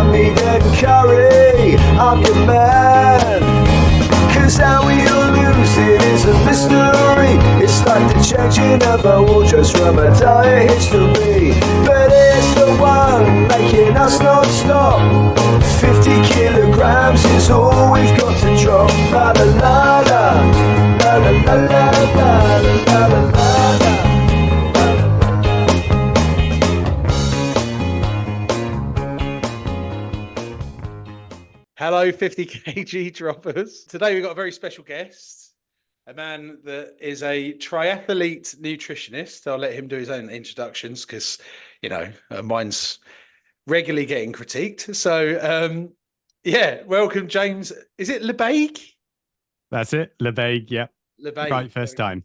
about meat and curry, I'm your man. Cause how we all lose it is a mystery. It's like the changing of our wardrobes from a dire history. But it's the one making us not stop. 50 kilograms is all we've got to drop. La la la la, la la la la la la la la. Hello, 50 kg droppers. Today we've got a very special guest, a man that is a triathlete nutritionist. I'll let him do his own introductions because, you know, mine's regularly getting critiqued. So, yeah, welcome, James. Is it LeBaigue? That's it, LeBaigue, yeah. LeBaigue. Right, first time.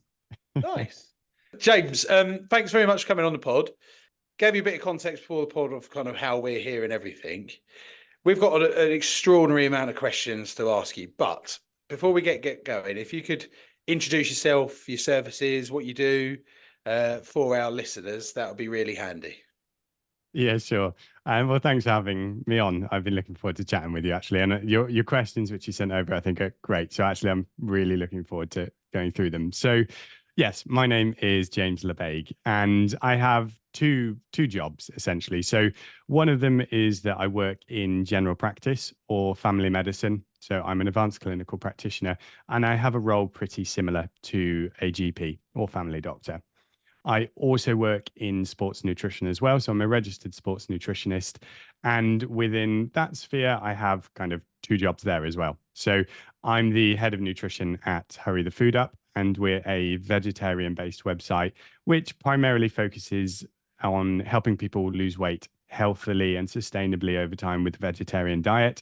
Nice. James, thanks very much for coming on the pod. Gave you a bit of context before the pod of kind of how we're here and everything. We've got an extraordinary amount of questions to ask you, but before we get going, if you could introduce yourself, your services, what you do for our listeners, that would be really handy. Yeah, sure. Well, thanks for having me on. I've been looking forward to chatting with you, actually. And your questions, which you sent over, I think are great. So actually, I'm really looking forward to going through them. So yes, my name is James LeBaigue, and I have two jobs, essentially. So one of them is that I work in general practice or family medicine. So I'm an advanced clinical practitioner, and I have a role pretty similar to a GP or family doctor. I also work in sports nutrition as well. So I'm a registered sports nutritionist. And within that sphere, I have kind of two jobs there as well. So I'm the head of nutrition at Hurry the Food Up, and we're a vegetarian-based website, which primarily focuses on helping people lose weight healthily and sustainably over time with a vegetarian diet.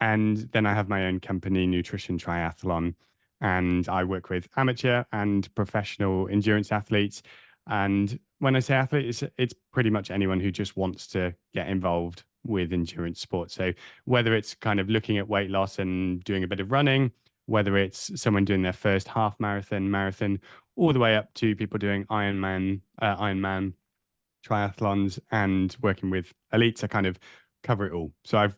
And then I have my own company, Nutrition Triathlon, and I work with amateur and professional endurance athletes. And when I say athlete, it's pretty much anyone who just wants to get involved with endurance sports. So whether it's kind of looking at weight loss and doing a bit of running, whether it's someone doing their first half marathon, all the way up to people doing Ironman triathlons and working with elites, I kind of cover it all. So I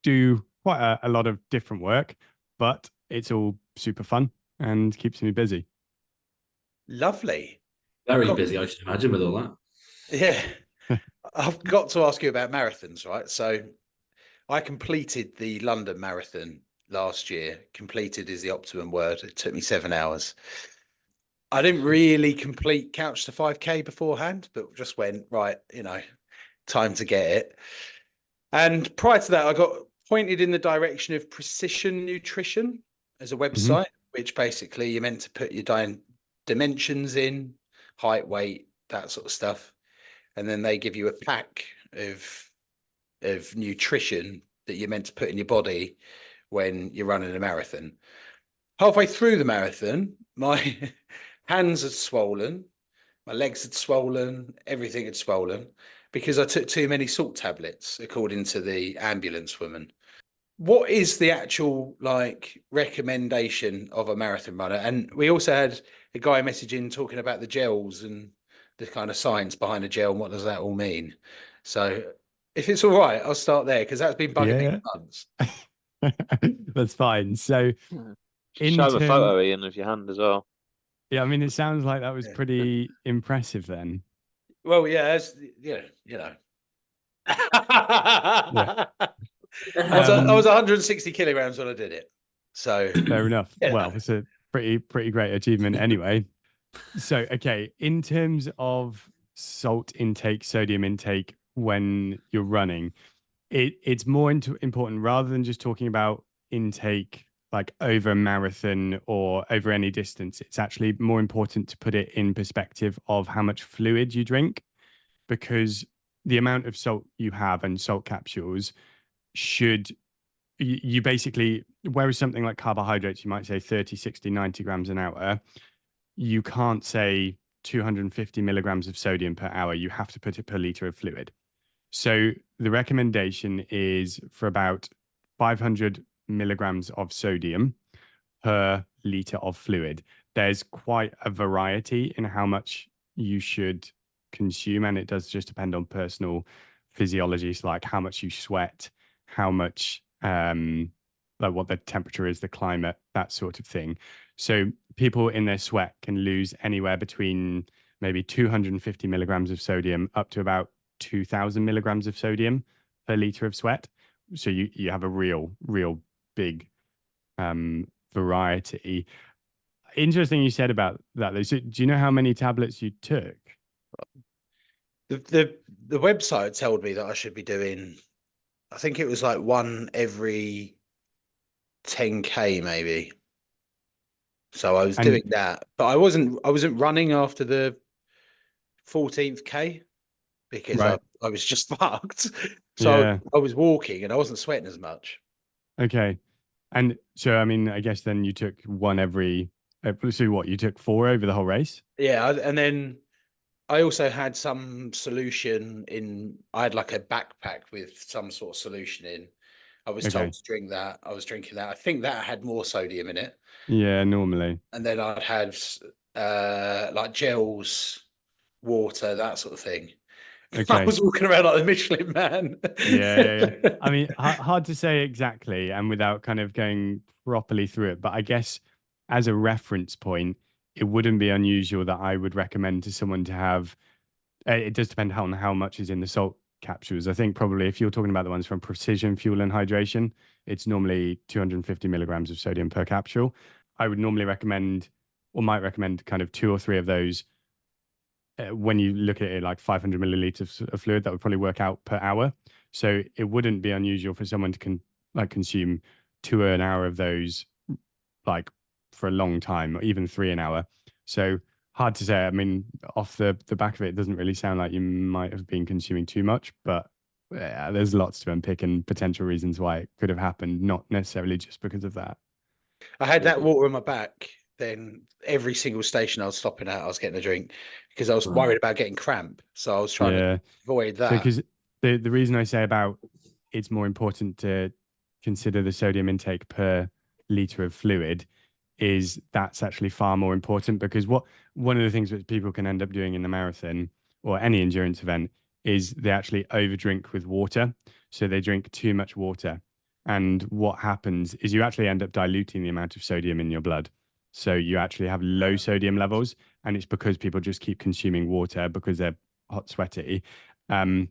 do quite a lot of different work, but it's all super fun and keeps me busy. Lovely. Very busy, I should imagine, with all that. Yeah. I've got to ask you about marathons, right? So I completed the London Marathon last year. Completed is the optimum word. It took me 7 hours. I didn't really complete Couch to 5K beforehand, but just went, right, you know, time to get it. And prior to that, I got pointed in the direction of Precision Nutrition as a website, which basically you're meant to put your dimensions in, height, weight, that sort of stuff. And then they give you a pack of nutrition that you're meant to put in your body when you're running a marathon. Halfway through the marathon, my hands had swollen, my legs had swollen, everything had swollen because I took too many salt tablets, according to the ambulance woman. What is the actual recommendation of a marathon runner? And we also had a guy messaging talking about the gels and the kind of science behind a gel and what does that all mean. So if it's all right, I'll start there because that's been bugging me for months. That's fine. So show the photo, Ian, of your hand as well. Yeah, I mean, it sounds like that was pretty impressive then. Well, yeah, you know. Yeah. I was 160 kilograms when I did it. So fair enough. Yeah. Well, it's a pretty great achievement anyway. So, okay, in terms of salt intake, sodium intake when you're running, it's more important rather than just talking about intake like over a marathon or over any distance. It's actually more important to put it in perspective of how much fluid you drink, because the amount of salt you have and salt capsules you basically, whereas something like carbohydrates, you might say 30, 60, 90 grams an hour, you can't say 250 milligrams of sodium per hour. You have to put it per liter of fluid. So the recommendation is for about 500 milligrams of sodium per liter of fluid. There's quite a variety in how much you should consume, and it does just depend on personal physiologies, like how much you sweat how much, like what the temperature is, the climate, that sort of thing. So people in their sweat can lose anywhere between maybe 250 milligrams of sodium up to about 2000 milligrams of sodium per liter of sweat. So you have a real big variety. Interesting you said about that though. So do you know how many tablets you took? The website told me that I should be doing, I think it was like one every 10K maybe. So I was And doing that, but I wasn't running after the 14th K because right. I was just fucked. So Yeah. I was walking and I wasn't sweating as much. Okay. And so I mean, I guess then you took one every so what, you took 4 over the whole race? Yeah, and then I also had some solution in. I had like a backpack with some sort of solution in. I was told Okay. to drink that. I was drinking that. I think that had more sodium in it. Yeah, normally. And then I'd had like gels, water, that sort of thing. I Okay. was walking around like the Michelin Man. Yeah. I mean, hard to say exactly, and without kind of going properly through it. But I guess as a reference point, it wouldn't be unusual that I would recommend to someone to have. It does depend on how much is in the salt capsules. I think probably if you're talking about the ones from Precision Fuel and Hydration, it's normally 250 milligrams of sodium per capsule. I would normally recommend, or might recommend, kind of 2 or 3 of those. When you look at it like 500 milliliters of fluid, that would probably work out per hour. So it wouldn't be unusual for someone to consume 2 an hour of those, like for a long time, or even 3 an hour. So hard to say. I mean, off the back of it, it doesn't really sound like you might have been consuming too much, but there's lots to unpick and potential reasons why it could have happened, not necessarily just because of that. I had that water in my back. Then every single station I was stopping at, I was getting a drink because I was Right. worried about getting cramp. So I was trying to Yeah. avoid So that. because the reason I say about it's more important to consider the sodium intake per liter of fluid is that's actually far more important, because one of the things that people can end up doing in the marathon or any endurance event is they actually overdrink with water. So they drink too much water. And what happens is you actually end up diluting the amount of sodium in your blood. So you actually have low sodium levels. And it's because people just keep consuming water because they're hot, sweaty. And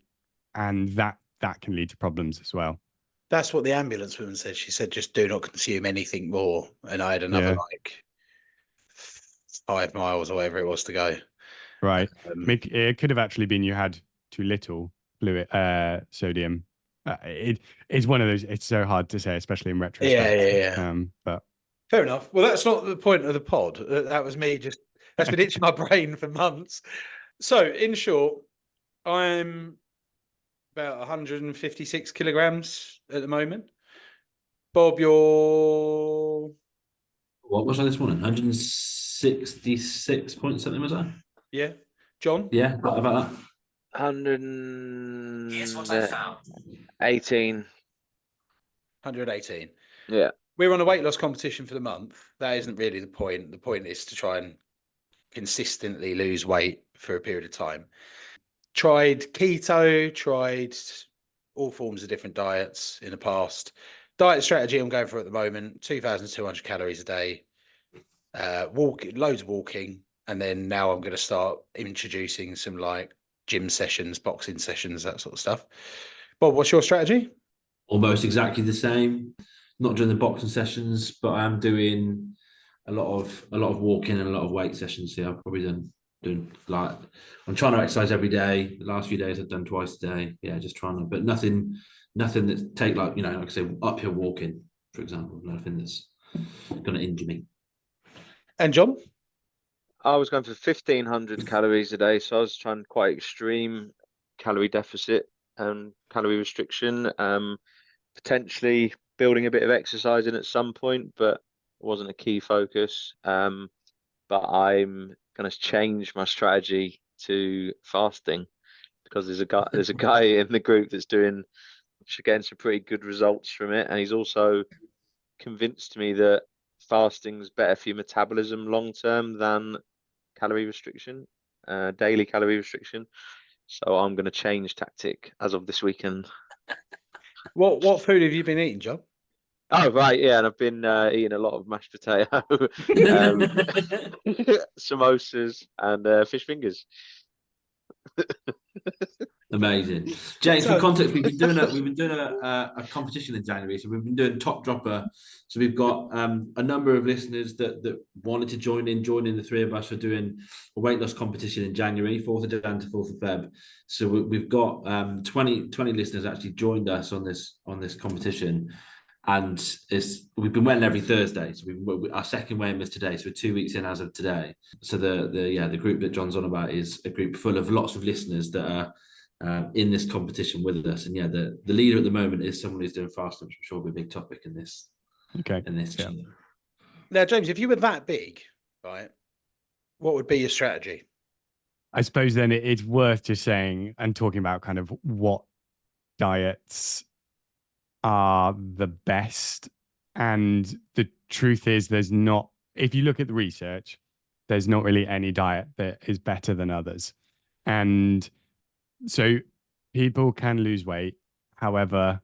that can lead to problems as well. That's what the ambulance woman said. She said, just do not consume anything more. And I had another Yeah. like 5 miles or whatever it was to go. Right. I mean, it could have actually been you had too little fluid, sodium. It's one of those. It's so hard to say, especially in retrospect. Yeah. But Fair enough. Well, that's not the point of the pod. That was me just, that's been itching my brain for months. So, in short, I'm about 156 kilograms at the moment. Bob, you're What was I this morning? 166 point something, was I? yeah. John? Yeah, about that. 118. 118. Yeah. We're on a weight loss competition for the month. That isn't really the point. The point is to try and consistently lose weight for a period of time. Tried keto, tried all forms of different diets in the past. Diet strategy I'm going for at the moment, 2,200 calories a day, loads of walking. And then now I'm going to start introducing some like gym sessions, boxing sessions, that sort of stuff. Bob, what's your strategy? Almost exactly the same. Not doing the boxing sessions, but I am doing a lot of walking and a lot of weight sessions. Yeah, I've probably doing like I'm trying to exercise every day. The last few days I've done twice a day. Yeah, just trying to, but nothing that take like like I say uphill walking, for example. Nothing that's going to injure me. And John? I was going for 1,500 calories a day, so I was trying quite extreme calorie deficit and calorie restriction. Potentially building a bit of exercise in at some point, but it wasn't a key focus. But I'm going to change my strategy to fasting because there's a guy in the group that's getting some pretty good results from it, and he's also convinced me that fasting's better for your metabolism long term than calorie restriction, daily calorie restriction. So I'm going to change tactic as of this weekend. What food have you been eating, John? Oh, right, yeah, and I've been eating a lot of mashed potato, samosas, and fish fingers. Amazing, James. For So, context, we've been doing a competition in January, so we've been doing top dropper. So we've got a number of listeners that wanted to join in. The three of us are doing a weight loss competition in January, 4th of Jan to 4th of Feb. So we've got 20 listeners actually joined us on this competition, and we've been weighing every Thursday. So our second weighing was today, so we're 2 weeks in as of today. So the group that John's on about is a group full of lots of listeners that are in this competition with us. And the leader at the moment is someone who's doing fasting, which I'm sure will be a big topic in this. Okay. Yeah. Now, James, if you were that big, right, what would be your strategy? I suppose then it's worth just saying and talking about kind of what diets are the best. And the truth is, if you look at the research, there's not really any diet that is better than others. And so people can lose weight, however,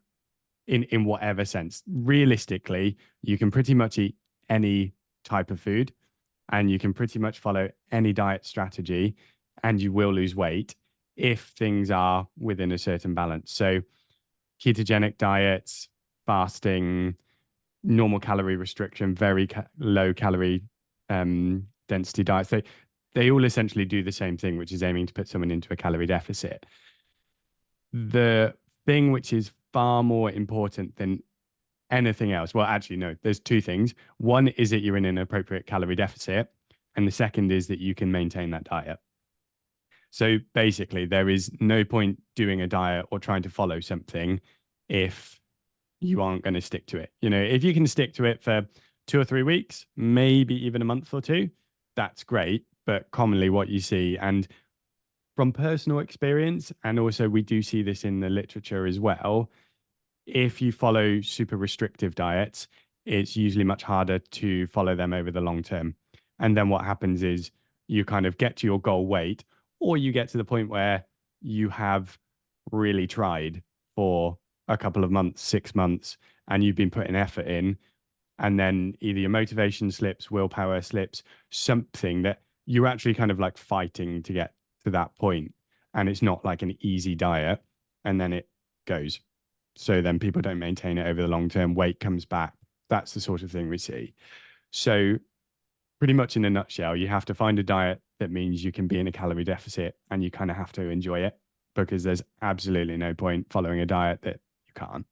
in whatever sense. Realistically, you can pretty much eat any type of food and you can pretty much follow any diet strategy and you will lose weight if things are within a certain balance. So ketogenic diets, fasting, normal calorie restriction, very low calorie density diets, they all essentially do the same thing, which is aiming to put someone into a calorie deficit. The thing which is far more important than anything else, well, actually, no, there's two things. One is that you're in an appropriate calorie deficit, and the second is that you can maintain that diet. So basically, there is no point doing a diet or trying to follow something if you aren't going to stick to it. If you can stick to it for 2 or 3 weeks, maybe even a month or two, that's great. But commonly what you see, and from personal experience, and also we do see this in the literature as well, if you follow super restrictive diets, it's usually much harder to follow them over the long term. And then what happens is you kind of get to your goal weight, or you get to the point where you have really tried for a couple of months, 6 months, and you've been putting effort in, and then either your motivation slips, willpower slips, something that you're actually kind of like fighting to get to that point, and it's not like an easy diet, and then it goes. So then people don't maintain it over the long term, weight comes back. That's the sort of thing we see. So pretty much in a nutshell, you have to find a diet that means you can be in a calorie deficit, and you kind of have to enjoy it, because there's absolutely no point following a diet that you can't.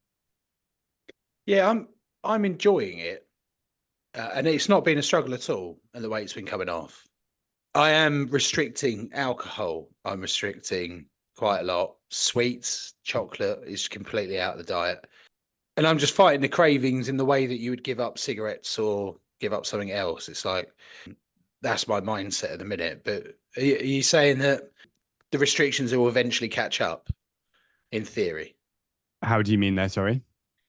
Yeah, I'm enjoying it, and it's not been a struggle at all. And the weight's been coming off. I am restricting alcohol. I'm restricting quite a lot. Sweets, chocolate is completely out of the diet, and I'm just fighting the cravings in the way that you would give up cigarettes or give up something else. It's like, that's my mindset at the minute. But are you saying that the restrictions will eventually catch up, in theory? How do you mean there? Sorry.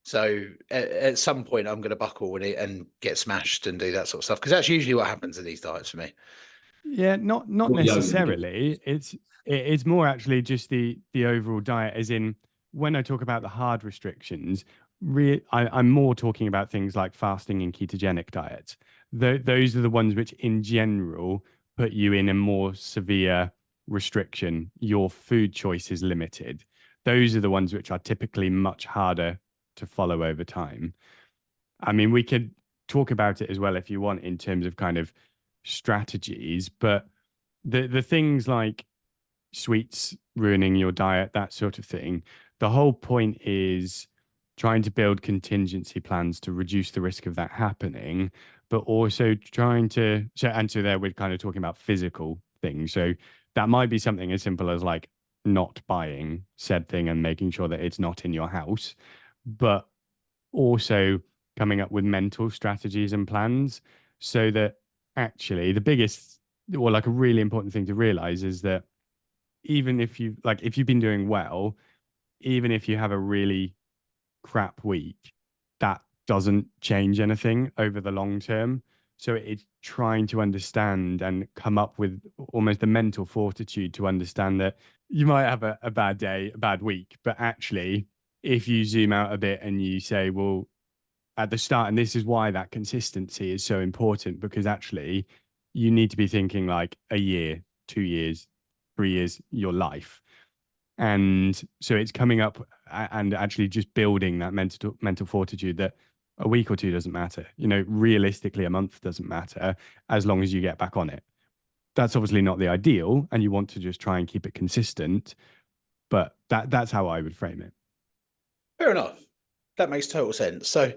So at some point, I'm going to buckle with it and get smashed and do that sort of stuff, because that's usually what happens in these diets for me. Yeah, not necessarily. It's more actually just the overall diet, as in when I talk about the hard restrictions, I'm more talking about things like fasting and ketogenic diets. Those are the ones which in general put you in a more severe restriction. Your food choice is limited. Those are the ones which are typically much harder to follow over time. I mean, we could talk about it as well if you want in terms of kind of strategies, but the things like sweets ruining your diet, that sort of thing, the whole point is trying to build contingency plans to reduce the risk of that happening, but also trying to, and so there we're kind of talking about physical things. So that might be something as simple as like not buying said thing and making sure that it's not in your house, but also coming up with mental strategies and plans, so that actually the biggest, or like a really important thing to realize, is that even if you've been doing well, even if you have a really crap week, that doesn't change anything over the long term. So it's trying to understand and come up with almost the mental fortitude to understand that you might have a bad day, a bad week, but actually if you zoom out a bit and you say, well, at the start, and this is why that consistency is so important, because actually you need to be thinking like a year, 2 years, 3 years, your life. And so it's coming up and actually just building that mental fortitude that a week or two doesn't matter. Realistically, a month doesn't matter as long as you get back on it. That's obviously not the ideal, and you want to just try and keep it consistent, but that's how I would frame it. Fair enough. That makes total sense. So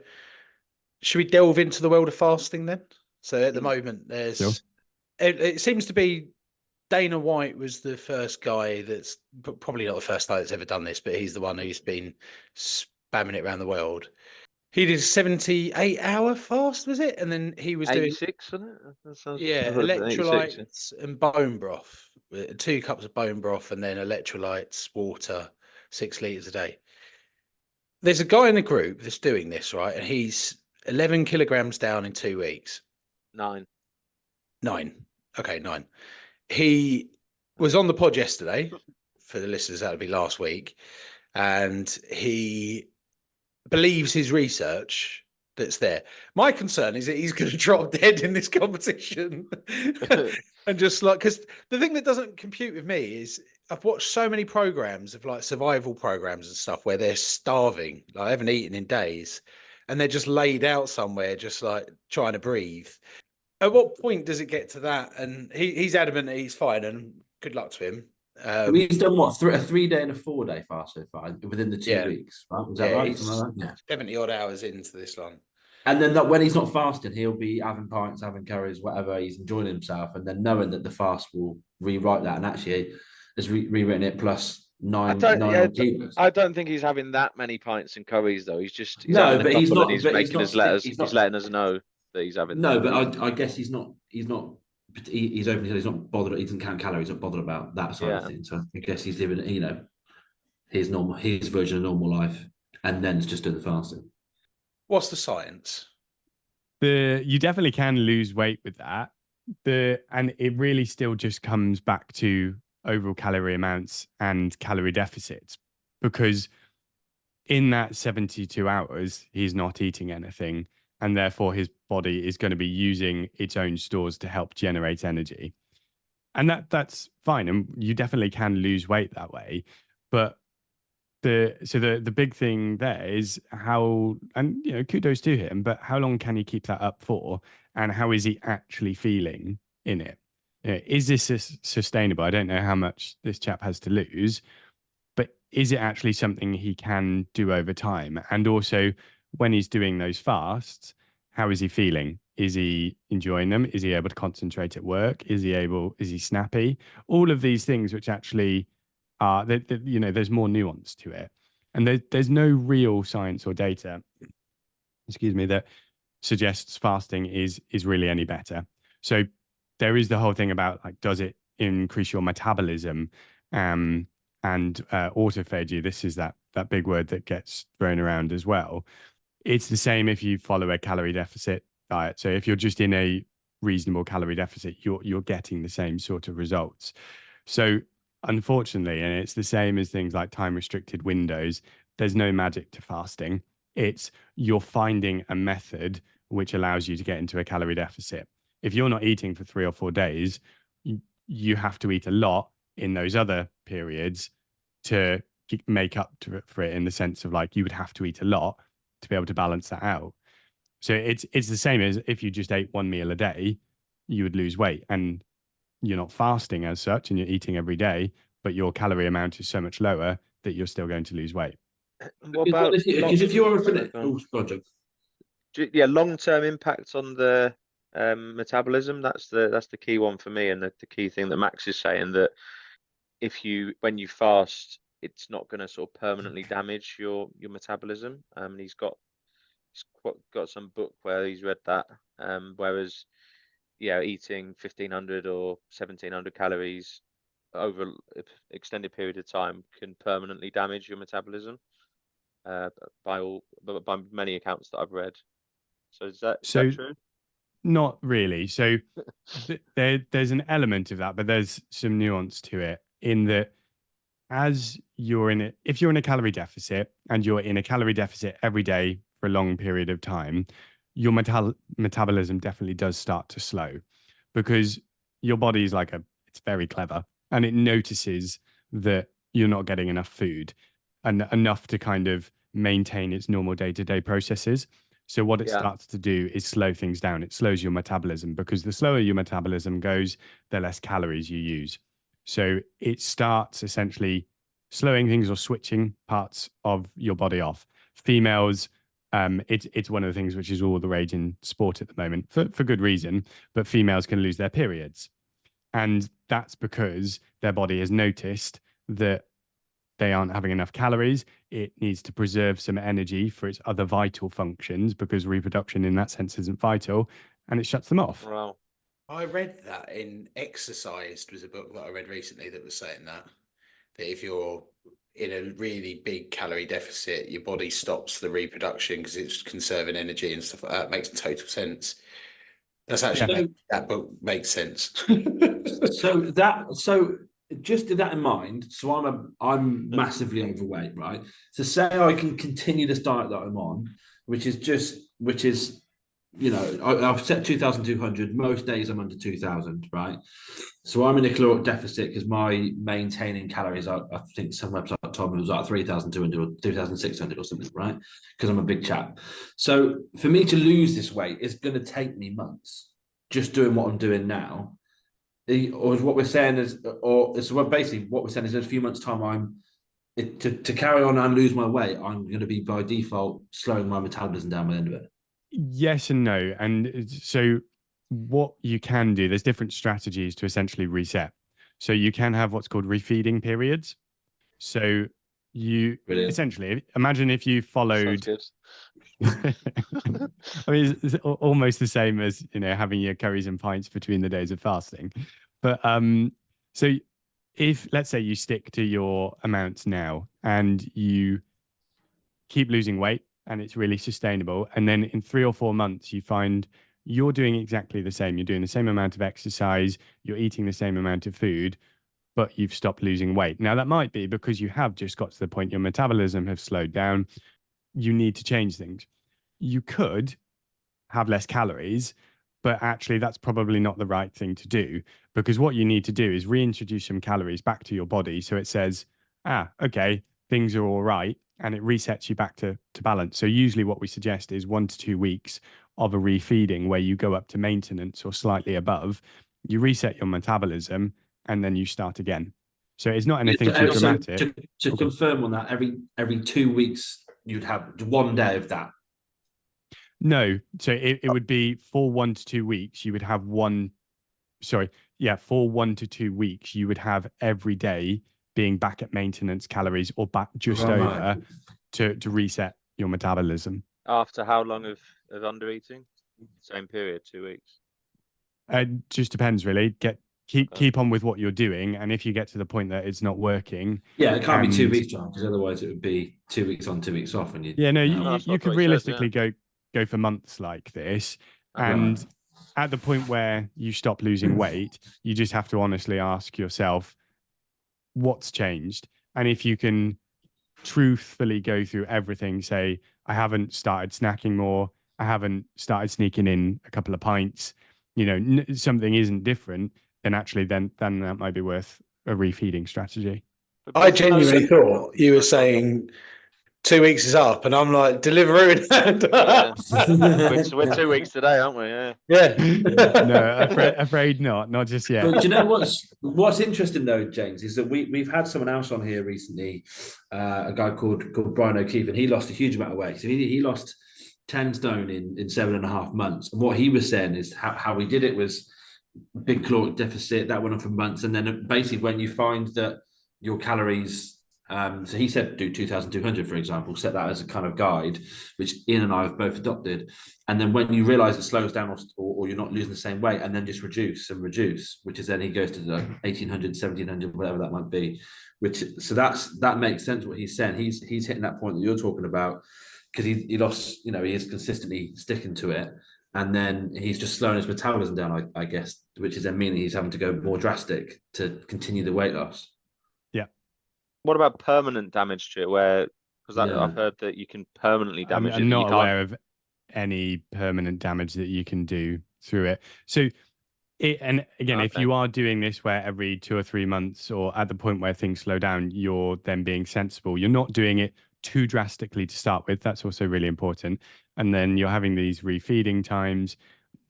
should we delve into the world of fasting then? So at the moment, there's Sure. it seems to be Dana White was the first guy that's probably not the first guy that's ever done this, but he's the one who's been spamming it around the world. He did a 78-hour fast, was it? And then he was doing 86, wasn't it? That sounds, Yeah, I've heard of 86, yeah. electrolytes and bone broth. 2 cups of bone broth and then electrolytes, water, 6 liters a day. There's a guy in the group that's doing this, right? And he's 11 kilograms down in 2 weeks. 9. 9. Okay, 9. He was on the pod yesterday. For the listeners, that would be last week. And he believes his research that's there. My concern is that he's going to drop dead in this competition. And just like, because the thing that doesn't compute with me is I've watched so many programs of like survival programs and stuff where they're starving, like haven't eaten in days, and they're just laid out somewhere, just like trying to breathe. At what point does it get to that? And he's adamant that he's fine, and good luck to him. He's done what, a 3-day and a 4-day fast so far within the 2 Yeah. weeks, right? Was that Yeah, right? he's Something like that? 70 odd hours into this one. And then when he's not fasting, he'll be having pints, having curries, whatever. He's enjoying himself, and then knowing that the fast will rewrite that, and actually has rewritten it plus nine kilos. I don't think he's having that many pints and curries though. He's No, having a but he's couple not- and he's but he's making not his stick- letters. he's He's not- letting us know that he's having. No, but I guess he's not. He's openly said he's not bothered. He doesn't count calories. He's not bothered about that side of things. So I guess he's living, his version of normal life, and then it's just doing the fasting. What's the science? You definitely can lose weight with that. And it really still just comes back to overall calorie amounts and calorie deficits, because in that 72 hours, he's not eating anything, and therefore his body is going to be using its own stores to help generate energy. And that's fine. And you definitely can lose weight that way. But the big thing there is how, and kudos to him, but how long can he keep that up for, and how is he actually feeling in it? Is this sustainable? I don't know how much this chap has to lose, but is it actually something he can do over time? And also, when he's doing those fasts, how is he feeling? Is he enjoying them? Is he able to concentrate at work? Is he snappy? All of these things, which actually there's more nuance to it, and there's no real science or data, that suggests fasting is really any better. So there is the whole thing about like, does it increase your metabolism and autophagy? This is that big word that gets thrown around as well. It's the same if you follow a calorie deficit diet. So if you're just in a reasonable calorie deficit, you're getting the same sort of results. So unfortunately, and it's the same as things like time restricted windows, there's no magic to fasting. It's you're finding a method which allows you to get into a calorie deficit. If you're not eating for 3 or 4 days, you have to eat a lot in those other periods to make up for it, in the sense of like, you would have to eat a lot to be able to balance that out. So it's the same as if you just ate 1 meal a day, you would lose weight, and you're not fasting as such, and you're eating every day, but your calorie amount is so much lower that you're still going to lose weight. What about if you're long-term impact on the metabolism? That's the key one for me, and the key thing that Max is saying, that when you fast, it's not going to sort of permanently damage your metabolism. He's got some book where he's read that. Whereas, eating 1,500 or 1,700 calories over an extended period of time can permanently damage your metabolism. By many accounts that I've read. So is that true? Not really. So there's an element of that, but there's some nuance to it, in that as if you're in a calorie deficit and you're in a calorie deficit every day for a long period of time, your metabolism definitely does start to slow, because your body is it's very clever, and it notices that you're not getting enough food and enough to kind of maintain its normal day-to-day processes. So what it starts to do is slow things down. It slows your metabolism, because the slower your metabolism goes, the less calories you use. So it starts essentially slowing things or switching parts of your body off. Females, it's one of the things which is all the rage in sport at the moment, for good reason, but females can lose their periods. And that's because their body has noticed that they aren't having enough calories. It needs to preserve some energy for its other vital functions, because reproduction in that sense isn't vital, and it shuts them off. Wow. I read that in Exercised, was a book that I read recently that was saying that if you're in a really big calorie deficit, your body stops the reproduction because it's conserving energy and stuff like that. It makes total sense. That's actually that book makes sense. So just with that in mind, so I'm massively overweight, right? So say I can continue this diet that I'm on, which is I've set 2,200. Most days I'm under 2,000, right? So I'm in a caloric deficit because my maintaining calories, I think some website told me it was like 3,200 or 2,600 or something, right? Because I'm a big chap. So for me to lose this weight, it's going to take me months just doing what I'm doing now. Or what we're saying is, basically what we're saying is in a few months' time, to carry on and lose my weight, I'm going to be by default slowing my metabolism down by the end of it. Yes and no. And so what you can do, there's different strategies to essentially reset. So you can have what's called refeeding periods. So you essentially imagine if you followed. I mean, it's almost the same as having your curries and pints between the days of fasting. But so if, let's say, you stick to your amounts now and you keep losing weight and it's really sustainable, and then in 3 or 4 months you find you're doing exactly the same, you're doing the same amount of exercise, you're eating the same amount of food, but you've stopped losing weight. Now that might be because you have just got to the point your metabolism has slowed down. You need to change things. You could have less calories, but actually that's probably not the right thing to do, because what you need to do is reintroduce some calories back to your body so it says, okay, things are all right, and it resets you back to balance. So usually what we suggest is 1 to 2 weeks of a refeeding where you go up to maintenance or slightly above, you reset your metabolism, and then you start again. So it's not anything too dramatic. To confirm on that, every 2 weeks you'd have 1 day of that. No, so it would be for 1 to 2 weeks. You would have for 1 to 2 weeks, you would have every day being back at maintenance calories or back just over to reset your metabolism. After how long of under eating? Same period, 2 weeks. Just depends, really. Keep on with what you're doing, and if you get to the point that it's not working, it can't be 2 weeks, John, because otherwise it would be 2 weeks on, 2 weeks off. And you could realistically go for months like this, and at the point where you stop losing weight, you just have to honestly ask yourself what's changed. And if you can truthfully go through everything, say, I haven't started snacking more, I haven't started sneaking in a couple of pints, something isn't different, then actually then that might be worth a refeeding strategy. I genuinely thought you were saying 2 weeks is up, and I'm like, Deliveroo. We're 2 weeks today, aren't we? Yeah. No, afraid not just yet. But do you know what's interesting though, James, is that we've had someone else on here recently, a guy called Brian O'Keefe, and he lost a huge amount of weight. So he lost 10 stone in 7.5 months. And what he was saying is how he did it was big caloric deficit that went on for months, and then basically when you find that your calories, so he said do 2,200, for example, set that as a kind of guide, which Ian and I have both adopted. And then when you realize it slows down or you're not losing the same weight, and then just reduce, which is then he goes to the 1,800, 1,700, whatever that might be, that makes sense what he's saying. He's hitting that point that you're talking about, because he lost, he is consistently sticking to it. And then he's just slowing his metabolism down, I guess, which is then meaning he's having to go more drastic to continue the weight loss. Yeah. what about permanent damage to it? Because Yeah. I've heard that you can permanently damage it. I'm That you not can't. aware of any permanent damage that you can do through it. So and again, if Okay. you are doing this where every 2 or 3 months or at the point where things slow down, you're then being sensible. You're not doing it too drastically to start with. That's also really important. And then you're having these refeeding times.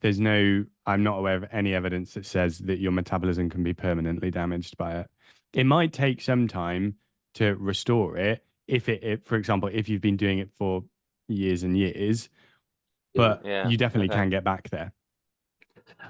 I'm not aware of any evidence that says that your metabolism can be permanently damaged by it. It might take some time to restore it if for example, if you've been doing it for years and years, but Yeah. you definitely Okay. can get back there.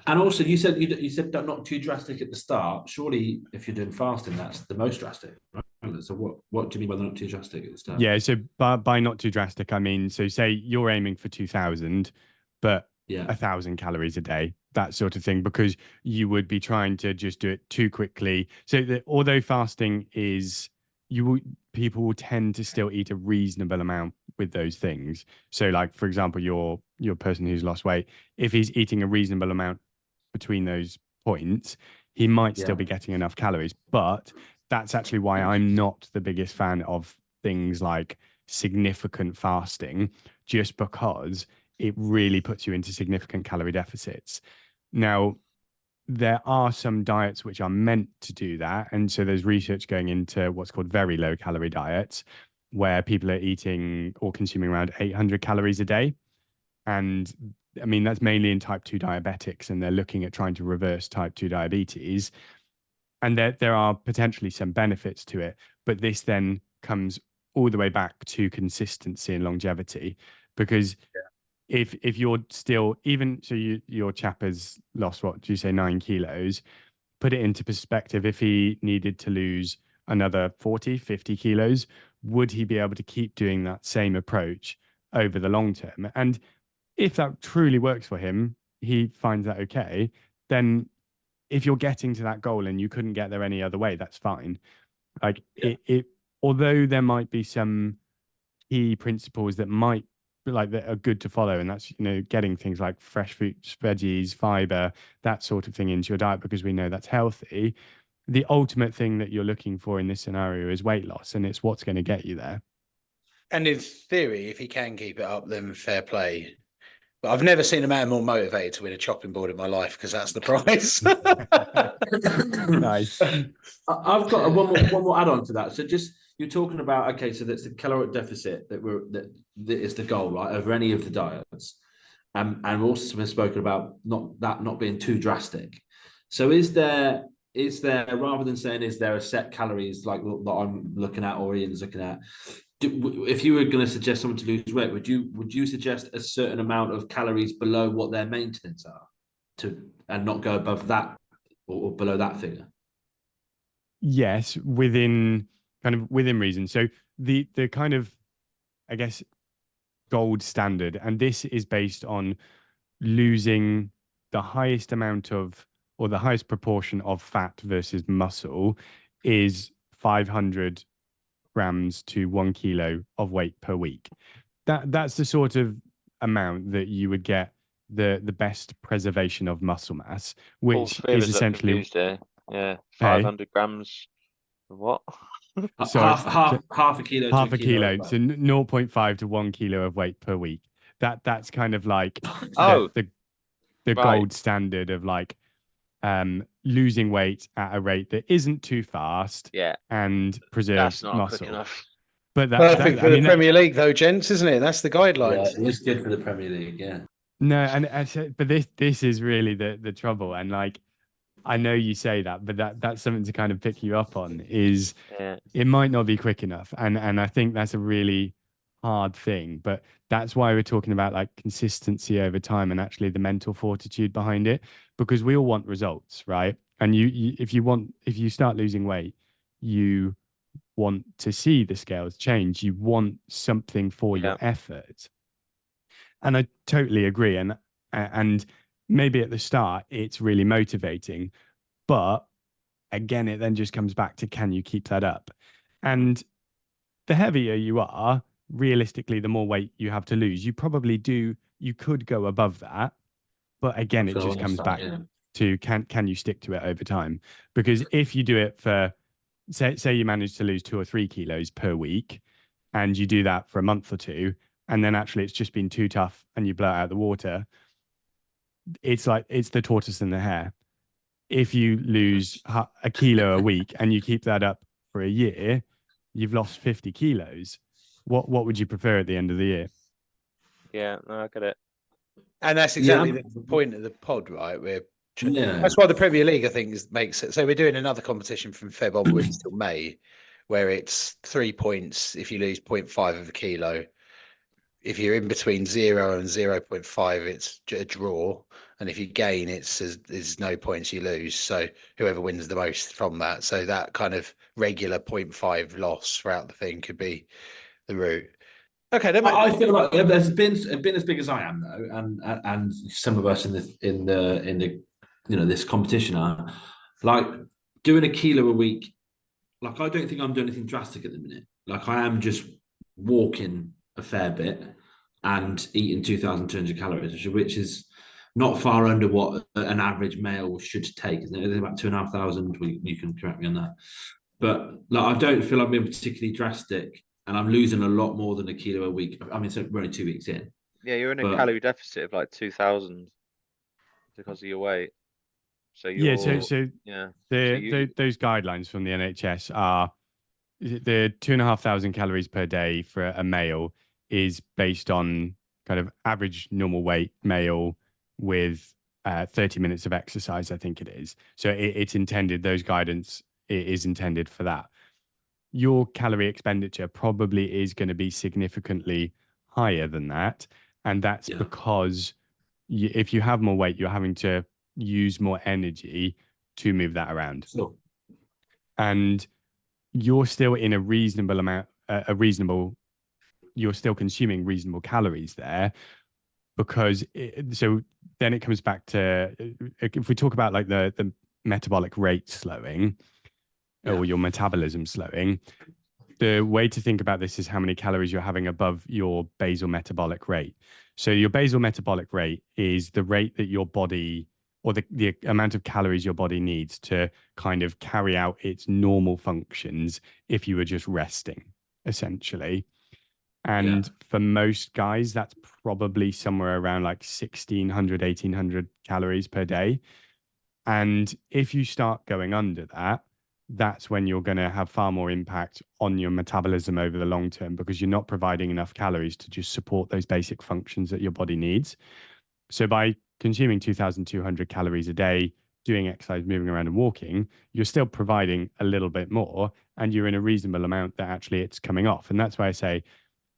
And also, you said that not too drastic at the start. Surely, if you're doing fasting, that's the most drastic, right? So what do you mean by not too drastic at the start? Yeah, so by not too drastic, I mean, so say you're aiming for 2000, but Yeah. 1,000 calories a day, that sort of thing, because you would be trying to just do it too quickly. So although fasting is, people will tend to still eat a reasonable amount with those things. So like, for example, your person who's lost weight, if he's eating a reasonable amount between those points, he might still be getting enough calories. But that's actually why I'm not the biggest fan of things like significant fasting, just because it really puts you into significant calorie deficits. Now, there are some diets which are meant to do that. And so there's research going into what's called very low calorie diets, where people are eating or consuming around 800 calories a day. And I mean, that's mainly in type 2 diabetics, and they're looking at trying to reverse type 2 diabetes. And there are potentially some benefits to it, but this then comes all the way back to consistency and longevity, because if you're still, even so, your chap has lost, what do you say, 9 kilos? Put it into perspective. If he needed to lose another 40, 50 kilos, would he be able to keep doing that same approach over the long term? And if that truly works for him, he finds that okay, then if you're getting to that goal and you couldn't get there any other way, that's fine. Like it although there might be some key principles that might that are good to follow, and that's, getting things like fresh fruits, veggies, fiber, that sort of thing into your diet, because we know that's healthy. The ultimate thing that you're looking for in this scenario is weight loss, and it's what's going to get you there. And in theory, if he can keep it up, then fair play. But I've never seen a man more motivated to win a chopping board in my life, because that's the prize. Nice. I've got one more add-on to that. So just, you're talking about, okay, so that's the caloric deficit that is the goal, right, over any of the diets. And we've also been spoken about not being too drastic. So is there, rather than saying is there a set calories like that I'm looking at or Ian's looking at, if you were going to suggest someone to lose weight, would you suggest a certain amount of calories below what their maintenance are and not go above that or below that figure? Yes, within reason. So the kind of, I guess, gold standard, and this is based on losing the highest amount of, or the highest proportion of fat versus muscle, is 500 grams to 1 kilo of weight per week. That's the sort of amount that you would get the best preservation of muscle mass, which is essentially yeah, 500 grams of what? Sorry, half a kilo half to a kilo, so 0.5 to 1 kilo of weight per week. That's kind of like the right. gold standard of like losing weight at a rate that isn't too fast, and preserves that's not muscle. quick enough. But perfect for the Premier League, though, gents, isn't it? That's the guidelines. Yeah, it's good for the Premier League. Yeah. No, and but this is really the trouble, and like, I know you say that, but that's something to kind of pick you up on, is it might not be quick enough. And I think that's a really hard thing, but that's why we're talking about like consistency over time and actually the mental fortitude behind it, because we all want results, right? And if you start losing weight, you want to see the scales change. You want something for your effort. And I totally agree. And maybe at the start it's really motivating, but again, it then just comes back to, can you keep that up? And the heavier you are, realistically, the more weight you have to lose. You could go above that, but again, it just comes back to, can you stick to it over time? Because if you do it for say you manage to lose 2 or 3 kilos per week, and you do that for a month or two, and then actually it's just been too tough and you blow it out the water. It's like, it's the tortoise and the hare. If you lose a kilo a week and you keep that up for a year, you've lost 50 kilos. What would you prefer at the end of the year? Yeah, no, I get it. And that's exactly the point of the pod, right? Yeah. That's why the Premier League, I think, makes it. So we're doing another competition from Feb onwards till May, where it's 3 points if you lose 0.5 of a kilo. If you're in between 0 and 0.5, it's a draw. And if you gain, there's no points you lose. So whoever wins the most from that. So that kind of regular 0.5 loss throughout the thing could be the route. Okay, I feel like there's been as big as I am though, and some of us in the this competition are like doing a kilo a week. Like, I don't think I'm doing anything drastic at the minute. Like, I am just walking a fair bit and eating 2,200 calories, which is not far under what an average male should take. Isn't it? It's about 2,500. You can correct me on that. But like, I don't feel I'm being particularly drastic, and I'm losing a lot more than a kilo a week. I mean, so we're only 2 weeks in. Yeah, you're in a calorie deficit of like 2,000 because of your weight. So you're, those guidelines from the NHS are, the 2,500 calories per day for a male is based on kind of average normal weight male with 30 minutes of exercise, I think it is. So it's intended, those guidance is intended for that. Your calorie expenditure probably is going to be significantly higher than that. And that's because if you have more weight, you're having to use more energy to move that around. Sure. And you're still in a reasonable amount, you're still consuming reasonable calories there, because so then it comes back to, if we talk about like the metabolic rate slowing or your metabolism slowing, the way to think about this is how many calories you're having above your basal metabolic rate. So your basal metabolic rate is the rate that your body, or the amount of calories your body needs to kind of carry out its normal functions if you were just resting, essentially. And for most guys, that's probably somewhere around like 1,600, 1,800 calories per day. And if you start going under that, that's when you're going to have far more impact on your metabolism over the long term, because you're not providing enough calories to just support those basic functions that your body needs. So by consuming 2,200 calories a day, doing exercise, moving around and walking, you're still providing a little bit more, and you're in a reasonable amount that actually it's coming off. And that's why I say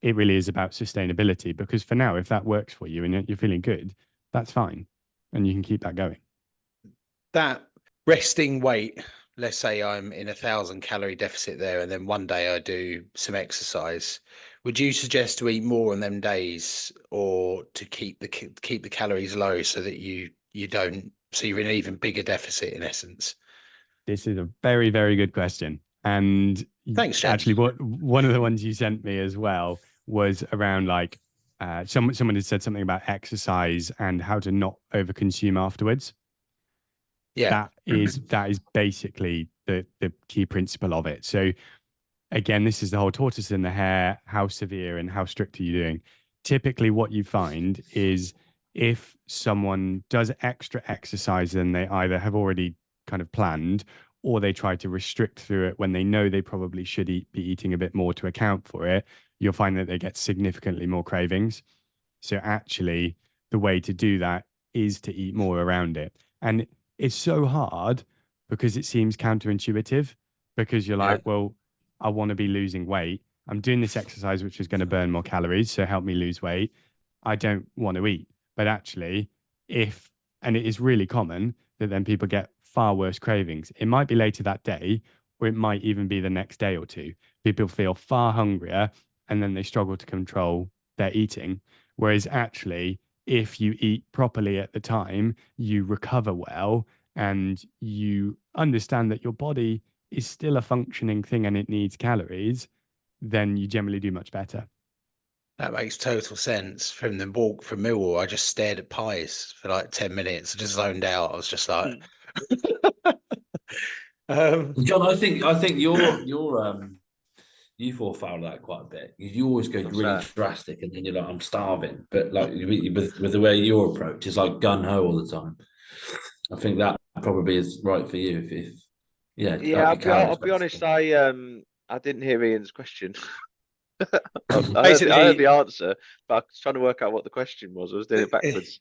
it really is about sustainability, because for now, if that works for you and you're feeling good, that's fine. And you can keep that going. That resting weight, let's say I'm in 1,000 calorie deficit there, and then one day I do some exercise. Would you suggest to eat more on them days, or to keep the calories low so that you don't, so you're in an even bigger deficit in essence? This is a very, very good question. And thanks, James. Actually, one of the ones you sent me as well was around like someone had said something about exercise and how to not overconsume afterwards. Yeah, that is basically the key principle of it. So again, this is the whole tortoise and the hare. How severe and how strict are you doing? Typically, what you find is if someone does extra exercise than they either have already kind of planned, or they try to restrict through it when they know they probably should be eating a bit more to account for it, you'll find that they get significantly more cravings. So actually, the way to do that is to eat more around it. And it's so hard because it seems counterintuitive, because you're like, well, I want to be losing weight. I'm doing this exercise, which is going to burn more calories, so help me lose weight. I don't want to eat. But actually, and it is really common that then people get far worse cravings. It might be later that day, or it might even be the next day or two. People feel far hungrier, and then they struggle to control their eating. Whereas actually, if you eat properly at the time, you recover well, and you understand that your body is still a functioning thing and it needs calories, then you generally do much better. That makes total sense. From the walk from Millwall, I just stared at pies for like 10 minutes. I just zoned out. I was just like, John, I think you fall foul of that quite a bit. You always go What's really that? drastic, and then you're like, I'm starving. But like with the way your approach is like gun ho all the time. I think that probably is right for you. If yeah, Yeah, up your I'll calories be honest. basically. I didn't hear Ian's question. I heard Basically, the answer, but I was trying to work out what the question was. I was doing it backwards.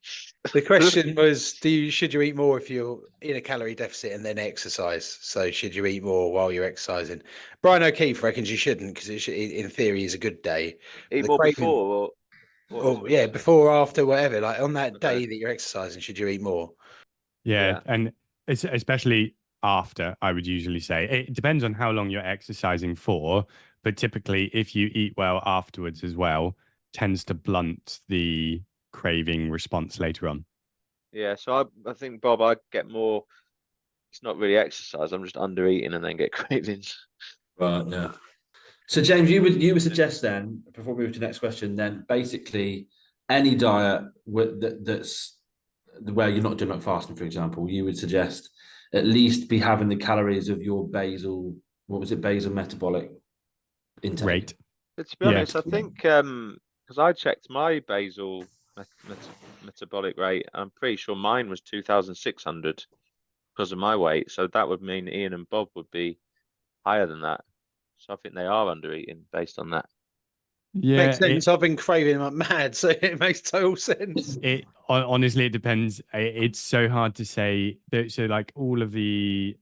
the question was, should you eat more if you're in a calorie deficit and then exercise? So should you eat more while you're exercising? Brian O'Keefe reckons you shouldn't because in theory is a good day. But Eat the more craving, before, or what or was yeah, it? before or after, whatever. Like on that Okay. day that you're exercising, should you eat more? Yeah, Yeah. and it's especially after, I would usually say. It depends on how long you're exercising for, but typically if you eat well afterwards as well, tends to blunt the craving response later on. Yeah. So I think, Bob, I get more. It's not really exercise. I'm just under eating and then get cravings. Right. Yeah. So James, you would suggest then, before we move to the next question, then basically any diet that's where you're not doing like fasting, for example, you would suggest at least be having the calories of your basal, what was it, basal metabolic intake. Rate. But to be Yeah. honest, I think because I checked my basal metabolic rate, I'm pretty sure mine was 2,600 because of my weight. So that would mean Ian and Bob would be higher than that. So I think they are under eating based on that. Yeah, Makes sense. I've been craving like mad, so it makes total sense. honestly, it depends. It's so hard to say. So like all of the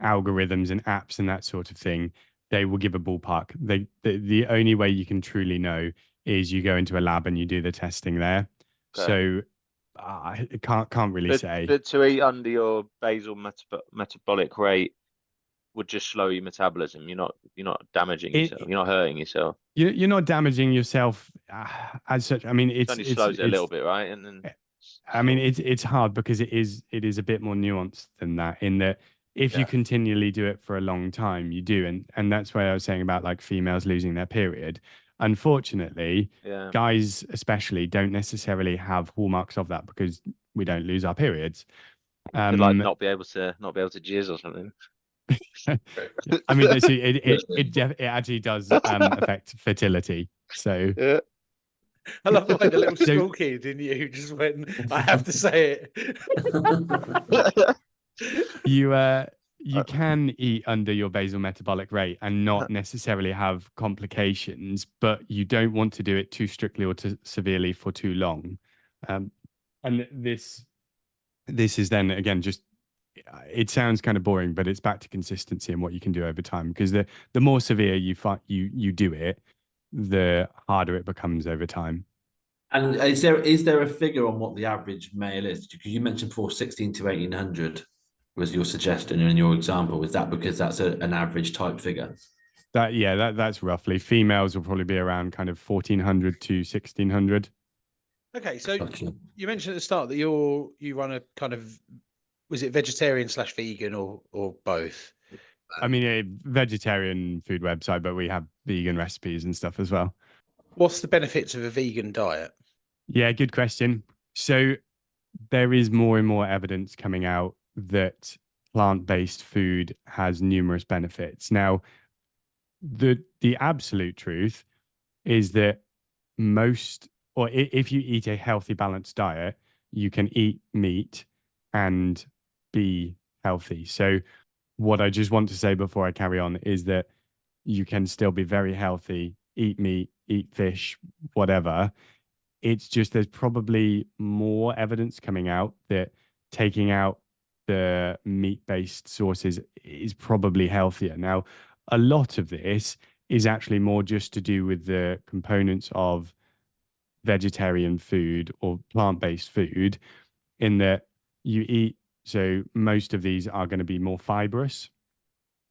algorithms and apps and that sort of thing, they will give a ballpark. The only way you can truly know is you go into a lab and you do the testing there. Okay. So I can't really say. But to eat under your basal metabolic rate would just slow your metabolism. You're not damaging yourself. It You're not hurting yourself. you're not damaging yourself as such. I mean, It only slows it a little bit, right? And then I mean, sort of, it's hard because it is a bit more nuanced than that. In that, if you yeah. continually do it for a long time, you do, and that's why I was saying about like females losing their period. Unfortunately, Yeah. guys especially don't necessarily have hallmarks of that because we don't lose our periods. Could like Um, not be able to jizz or something. I mean, it actually does affect fertility. So Yeah. I love like the little So- school kid in you just went, I have to say it. you can eat under your basal metabolic rate and not necessarily have complications, but you don't want to do it too strictly or too severely for too long. And this is then again just it sounds kind of boring, but it's back to consistency and what you can do over time. Because the more severe you do it, the harder it becomes over time. And is there a figure on what the average male is? Because you mentioned before 16 to 1800 was your suggestion in your example. Is that because that's an average type figure? That's roughly. Females will probably be around kind of 1400 to 1600. Okay, so Gotcha. you mentioned at the start that you run a kind of, was it vegetarian / vegan or both? I mean, a vegetarian food website, but we have vegan recipes and stuff as well. What's the benefits of a vegan diet? Yeah, good question. So there is more and more evidence coming out that plant-based food has numerous benefits. Now, the absolute truth is that if you eat a healthy, balanced diet, you can eat meat and be healthy. So what I just want to say before I carry on is that you can still be very healthy, eat meat, eat fish, whatever. It's just there's probably more evidence coming out that taking out the meat-based sources is probably healthier. Now, a lot of this is actually more just to do with the components of vegetarian food or plant-based food, in that you eat. So most of these are going to be more fibrous.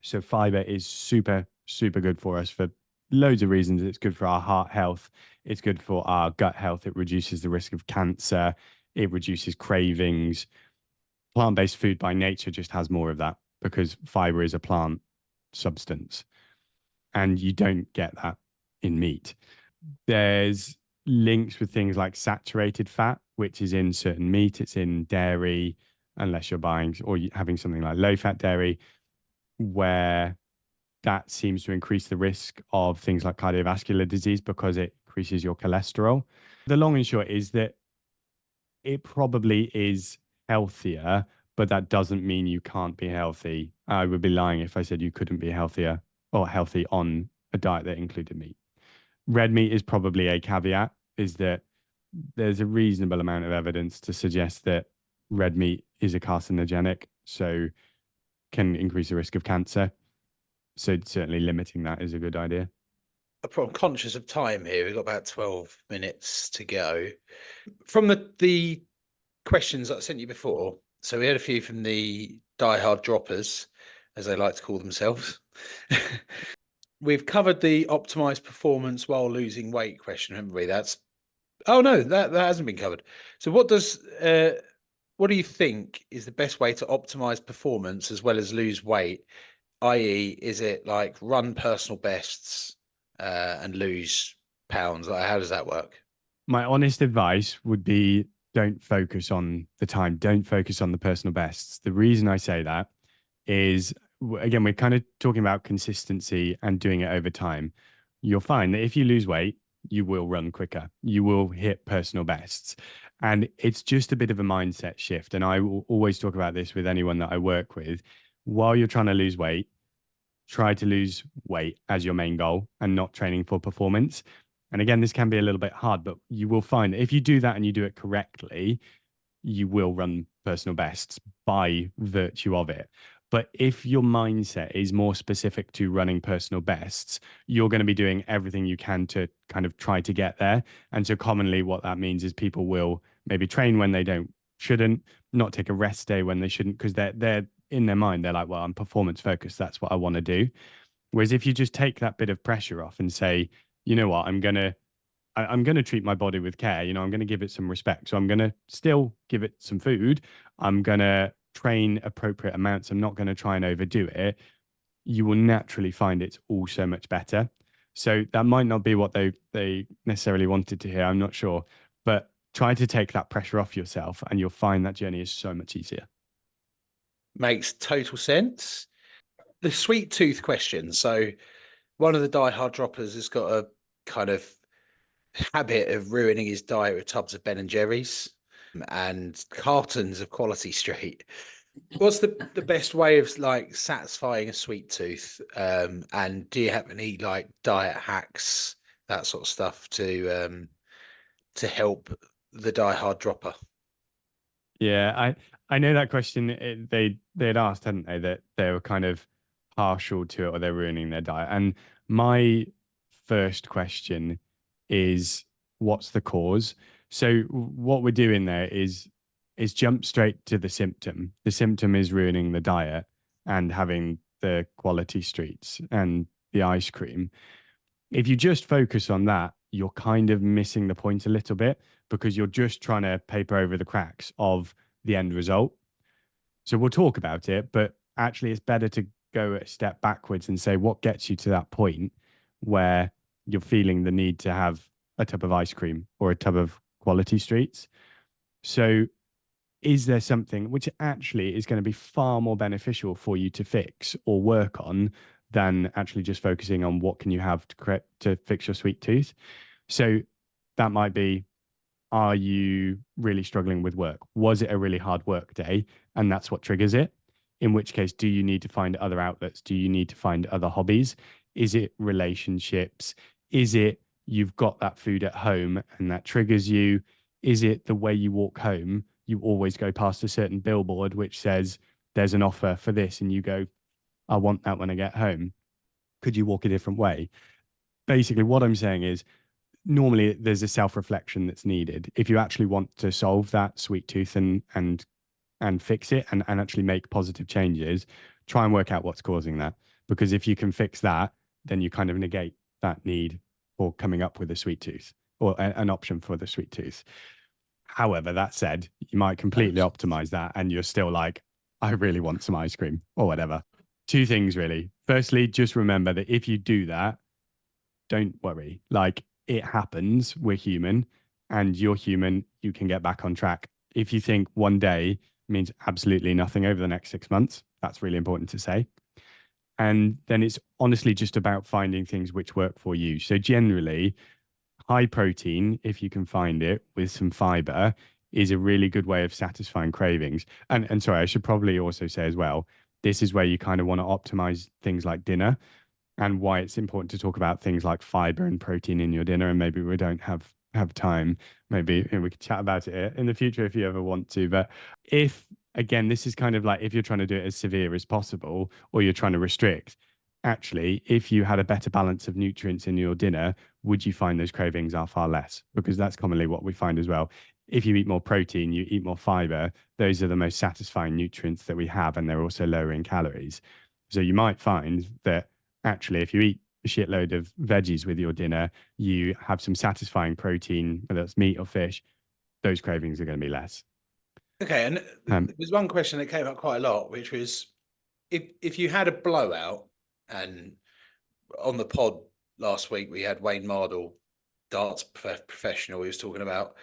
So fiber is super, super good for us for loads of reasons. It's good for our heart health. It's good for our gut health. It reduces the risk of cancer. It reduces cravings. Plant-based food by nature just has more of that because fiber is a plant substance. And you don't get that in meat. There's links with things like saturated fat, which is in certain meat. It's in dairy. unless you're buying or having something like low fat dairy, where that seems to increase the risk of things like cardiovascular disease because it increases your cholesterol. The long and short is that it probably is healthier, but that doesn't mean you can't be healthy. I would be lying if I said you couldn't be healthier or healthy on a diet that included meat. Red meat is probably a caveat, is that there's a reasonable amount of evidence to suggest that red meat is a carcinogenic, so can increase the risk of cancer. So certainly limiting that is a good idea. I'm conscious of time here. We've got about 12 minutes to go. From the questions that I sent you before, so we had a few from the diehard droppers, as they like to call themselves. We've covered the optimized performance while losing weight question, haven't we? Oh no, that hasn't been covered. So what do you think is the best way to optimize performance as well as lose weight? i.e., is it like run personal bests and lose pounds? Like, how does that work? My honest advice would be don't focus on the time, don't focus on the personal bests. The reason I say that is, again, we're kind of talking about consistency and doing it over time. You'll find that if you lose weight, you will run quicker, you will hit personal bests. And it's just a bit of a mindset shift. And I will always talk about this with anyone that I work with. While you're trying to lose weight, try to lose weight as your main goal and not training for performance. And again, this can be a little bit hard, but you will find that if you do that and you do it correctly, you will run personal bests by virtue of it. But if your mindset is more specific to running personal bests, you're going to be doing everything you can to kind of try to get there. And so commonly what that means is people will maybe train when they shouldn't, not take a rest day when they shouldn't, because they're in their mind, they're like, well, I'm performance focused. That's what I want to do. Whereas if you just take that bit of pressure off and say, you know what, I'm going to treat my body with care. I'm going to give it some respect. So I'm going to still give it some food. I'm going to train appropriate amounts. I'm not going to try and overdo it. You will naturally find it's all so much better. So that might not be what they necessarily wanted to hear. I'm not sure, but try to take that pressure off yourself and you'll find that journey is so much easier. Makes total sense. The sweet tooth question. So one of the diehard droppers has got a kind of habit of ruining his diet with tubs of Ben and Jerry's and cartons of Quality Street. What's the best way of like satisfying a sweet tooth? And do you have any like diet hacks, that sort of stuff to help the diehard dropper? Yeah, I know that question. They'd asked, hadn't they, that they were kind of partial to it or they're ruining their diet. And my first question is, what's the cause? So what we're doing there is jump straight to the symptom. The symptom is ruining the diet and having the Quality Streets and the ice cream. If you just focus on that, you're kind of missing the point a little bit because you're just trying to paper over the cracks of the end result. So we'll talk about it, but actually it's better to go a step backwards and say what gets you to that point where you're feeling the need to have a tub of ice cream or a tub of Quality Streets. So is there something which actually is going to be far more beneficial for you to fix or work on than actually just focusing on what can you have to fix your sweet tooth? So that might be, are you really struggling with work? Was it a really hard work day? And that's what triggers it. In which case, do you need to find other outlets? Do you need to find other hobbies? Is it relationships? Is it you've got that food at home and that triggers you? Is it the way you walk home? You always go past a certain billboard which says there's an offer for this and you go, I want that when I get home. Could you walk a different way? Basically, what I'm saying is normally there's a self-reflection that's needed. If you actually want to solve that sweet tooth and fix it and actually make positive changes, try and work out what's causing that. Because if you can fix that, then you kind of negate that need for coming up with a sweet tooth or an option for the sweet tooth. However, that said, you might completely optimize that and you're still like, I really want some ice cream or whatever. Two things really. Firstly, just remember that if you do that, don't worry. Like, it happens. We're human and you're human. You can get back on track. If you think one day means absolutely nothing over the next 6 months. That's really important to say. And then it's honestly just about finding things which work for you. So generally, high protein, if you can find it, with some fiber, is a really good way of satisfying cravings. And sorry, I should probably also say as well, this is where you kind of want to optimize things like dinner, and why it's important to talk about things like fiber and protein in your dinner. And maybe we don't have time. Maybe we could chat about it in the future if you ever want to. But if, again, this is kind of like if you're trying to do it as severe as possible, or you're trying to restrict, actually, if you had a better balance of nutrients in your dinner, would you find those cravings are far less? Because that's commonly what we find as well. If you eat more protein, you eat more fiber, those are the most satisfying nutrients that we have, and they're also lower in calories. So you might find that actually, if you eat a shitload of veggies with your dinner, you have some satisfying protein, whether it's meat or fish, those cravings are going to be less. Okay, and there's one question that came up quite a lot, which was if you had a blowout, and on the pod last week we had Wayne Mardle, darts professional. He was talking about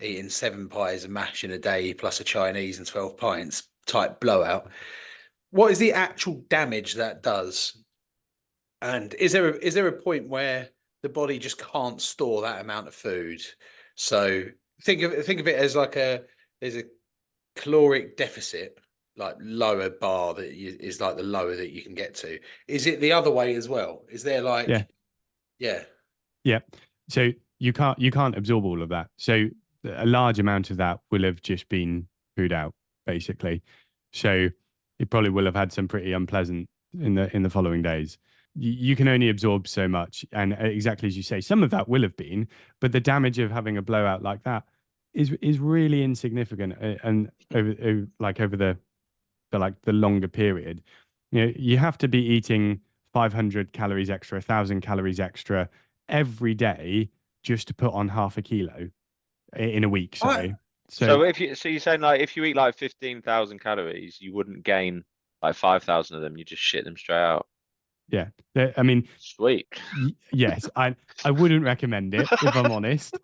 eating 7 pies of mash in a day plus a Chinese and 12 pints type blowout. What is the actual damage that does? And is there a point where the body just can't store that amount of food? So think of it as like there's a caloric deficit, like lower bar that is like the lower that you can get to. Is it the other way as well? Is there like yeah. So you can't absorb all of that. So a large amount of that will have just been food out, basically. So it probably will have had some pretty unpleasant in the following days. You can only absorb so much, and exactly as you say, some of that will have been, but the damage of having a blowout like that is really insignificant. And over the longer period, you have to be eating 500 calories extra, 1,000 calories extra every day just to put on half a kilo in a week. Sorry. So you're saying like if you eat like 15,000 calories, you wouldn't gain like 5,000 of them. You just shit them straight out. Yeah, I mean, sweet. Yes, I wouldn't recommend it if I'm honest.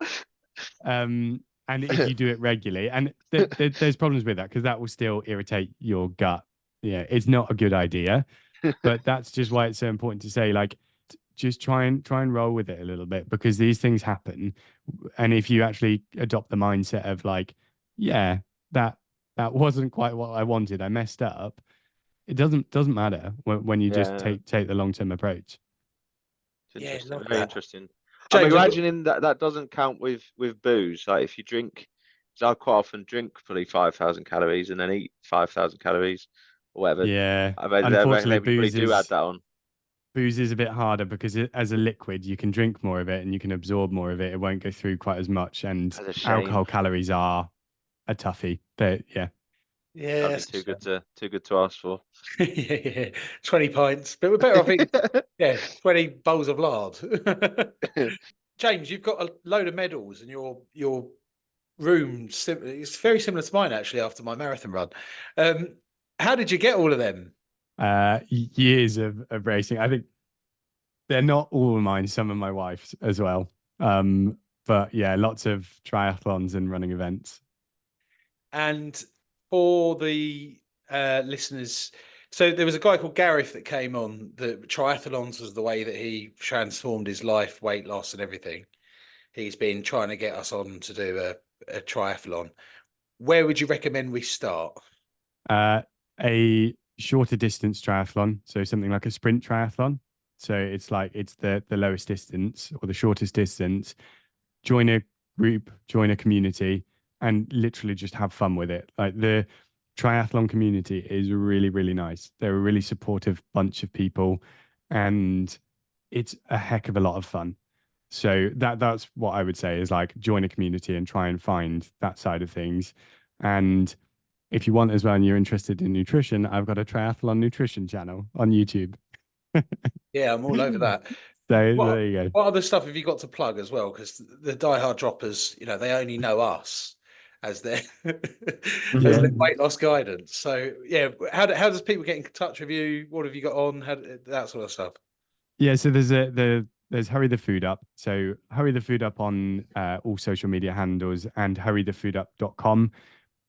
And if you do it regularly, and there's problems with that because that will still irritate your gut. Yeah, it's not a good idea, but that's just why it's so important to say, like, just try and roll with it a little bit, because these things happen. And if you actually adopt the mindset of like, yeah, that wasn't quite what I wanted, I messed up, it doesn't matter when you just take the long-term approach. Interesting. Very interesting. James, I'm imagining that doesn't count with booze. Like if you drink, because I quite often drink fully 5,000 calories and then eat 5,000 calories or whatever. Yeah, unfortunately, booze do add that on. Booze is a bit harder because as a liquid, you can drink more of it and you can absorb more of it. It won't go through quite as much, and alcohol calories are a toughie. But yeah. Yeah, too good to ask for. yeah, 20 pints, but we're better off eating 20 bowls of lard. James, you've got a load of medals, and your room it's very similar to mine actually after my marathon run. How did you get all of them? Years of racing. I think they're not all mine, some of my wife's as well. But yeah, lots of triathlons and running events. And for the listeners, so there was a guy called Gareth that came on. The triathlons was the way that he transformed his life, weight loss and everything. He's been trying to get us on to do a triathlon. Where would you recommend we start? A shorter distance triathlon, so something like a sprint triathlon. So it's the lowest distance or the shortest distance. Join a group, join a community, and literally just have fun with it. Like, the triathlon community is really, really nice. They're a really supportive bunch of people, and it's a heck of a lot of fun. So that's what I would say is, like, join a community and try and find that side of things. And if you want as well, and you're interested in nutrition, I've got a triathlon nutrition channel on YouTube. Yeah, I'm all over that. So there you go. What other stuff have you got to plug as well? Because the diehard droppers, they only know us as their weight loss guidance. So yeah, how does people get in touch with you? What have you got on? That sort of stuff. Yeah, so there's Hurry the Food Up. So Hurry the Food Up on all social media handles, and hurrythefoodup.com.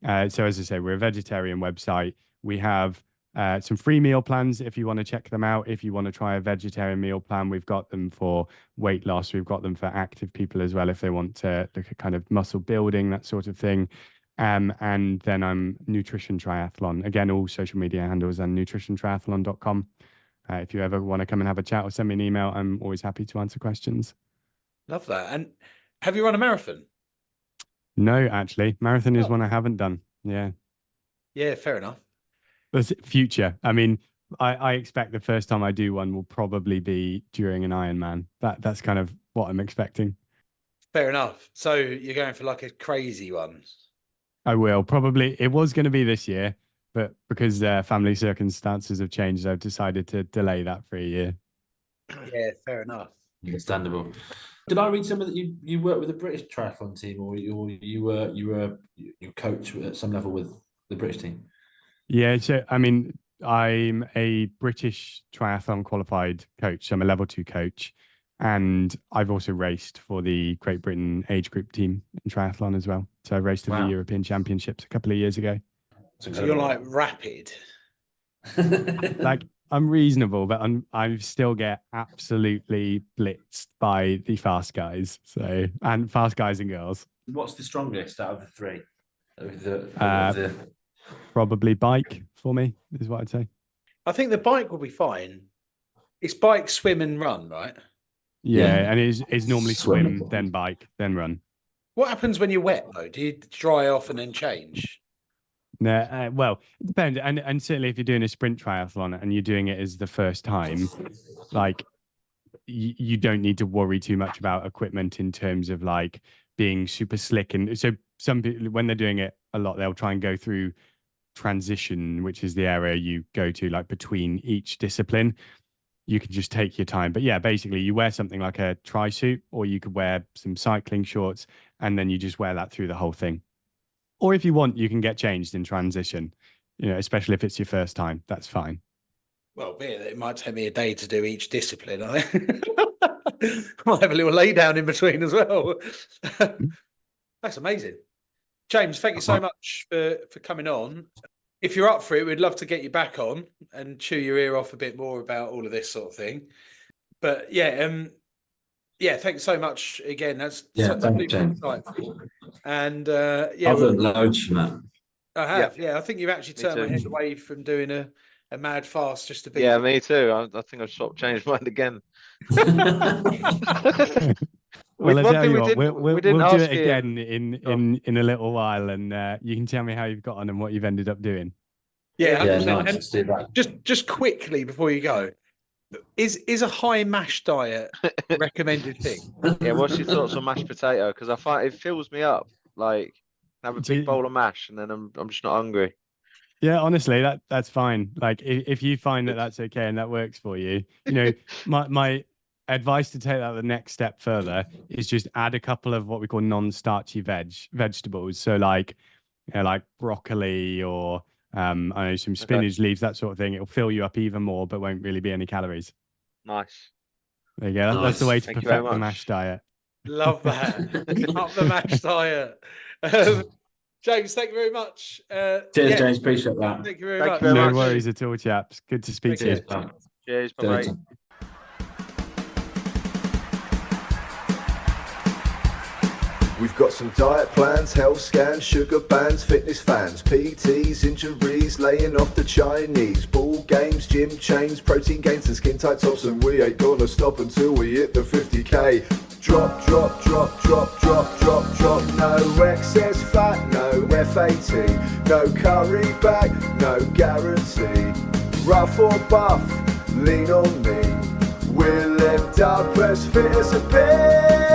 So as I say, we're a vegetarian website. We have some free meal plans if you want to check them out. If you want to try a vegetarian meal plan, we've got them for weight loss. We've got them for active people as well if they want to look at kind of muscle building, that sort of thing. And then I'm Nutrition Triathlon. Again, all social media handles and nutritiontriathlon.com. If you ever want to come and have a chat or send me an email, I'm always happy to answer questions. Love that. And have you run a marathon? No, actually, marathon is one I haven't done. Yeah. Yeah, fair enough. That's future. I mean, I expect the first time I do one will probably be during an Ironman. That's kind of what I'm expecting. Fair enough. So you're going for like a crazy one? I will probably. It was going to be this year, but because family circumstances have changed, I've decided to delay that for a year. Yeah, fair enough. Understandable. Did I read somewhere that you work with a British triathlon team, or you were coach at some level with the British team? Yeah, so I mean, I'm a British triathlon qualified coach. So I'm a level 2 coach, and I've also raced for the Great Britain age group team in triathlon as well. So I raced in the European Championships a couple of years ago. So you're like rapid. Like, I'm reasonable, but I still get absolutely blitzed by the fast guys. And fast guys and girls. What's the strongest out of the three? Probably bike for me is what I'd say. I think the bike will be fine. It's bike, swim, and run, right? Yeah. And it's normally swim, then bike, then run. What happens when you're wet though? Do you dry off and then change? No, well, it depends. And certainly if you're doing a sprint triathlon and you're doing it as the first time, like you don't need to worry too much about equipment in terms of like being super slick. And so some people, when they're doing it a lot, they'll try and go through transition, which is the area you go to like between each discipline. You can just take your time. But yeah, basically you wear something like a tri suit, or you could wear some cycling shorts, and then you just wear that through the whole thing. Or if you want, you can get changed in transition, especially if it's your first time. That's fine. Well, yeah, it might take me a day to do each discipline. I might have a little lay down in between as well. That's amazing. James, thank you so much for coming on. If you're up for it, we'd love to get you back on and chew your ear off a bit more about all of this sort of thing. But yeah, thanks so much again. That's thank you, James. insightful. And I've learned loads from that. I have. Yeah, I think you've actually turned my head away from doing a mad fast just to be. Yeah, me too. I think I've sort of changed mind again. Well, I tell you what, we'll do it again in a little while, and you can tell me how you've got on and what you've ended up doing. Yeah, nice. Just quickly before you go, is a high mash diet a recommended thing? Yeah, what's your thoughts on mashed potato? Because I find it fills me up. Like, have a big bowl of mash, and then I'm just not hungry. Yeah, honestly, that's fine. Like, if you find that that's okay and that works for you, my advice to take that the next step further is just add a couple of what we call non-starchy vegetables. So like broccoli or I know some spinach leaves, that sort of thing. It'll fill you up even more, but won't really be any calories. Nice. There you go. Nice. That's the way to Thank perfect the mash diet. Love that. Love the mash diet. James, thank you very much. Cheers, James. Appreciate that. Thank you very much. No worries at all, chaps. Good to speak to you. Cheers. Bye. We've got some diet plans, health scans, sugar bans, fitness fans, PTs, injuries, laying off the Chinese, ball games, gym chains, protein gains and skin tight tops, and we ain't gonna stop until we hit the 50k. Drop, drop, drop, drop, drop, drop, drop, no excess fat, no FAT, no curry bag, no guarantee. Rough or buff, lean on me, we'll end up as fit as a bear.